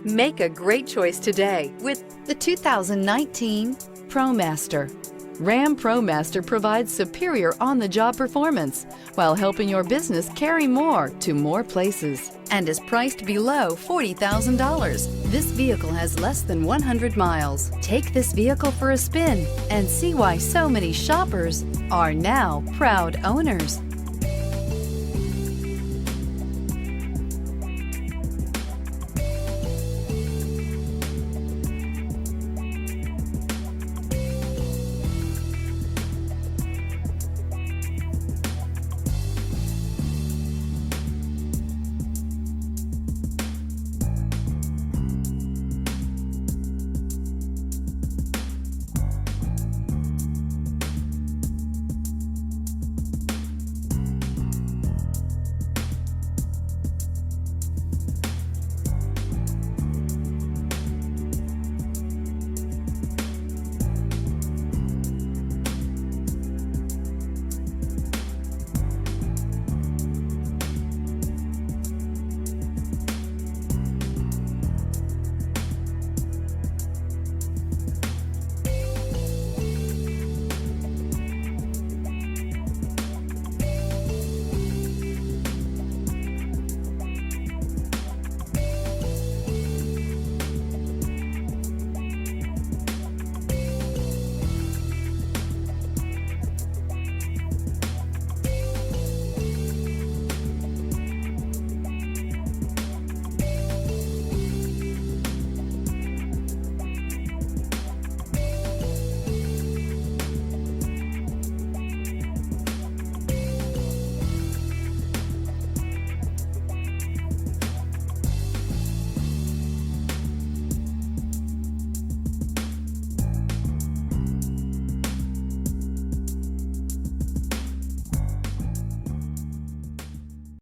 Make a great choice today with the 2019 ProMaster. Ram ProMaster provides superior on-the-job performance while helping your business carry more to more places, and is priced below $40,000. This vehicle has less than 100 miles. Take this vehicle for a spin and see why so many shoppers are now proud owners.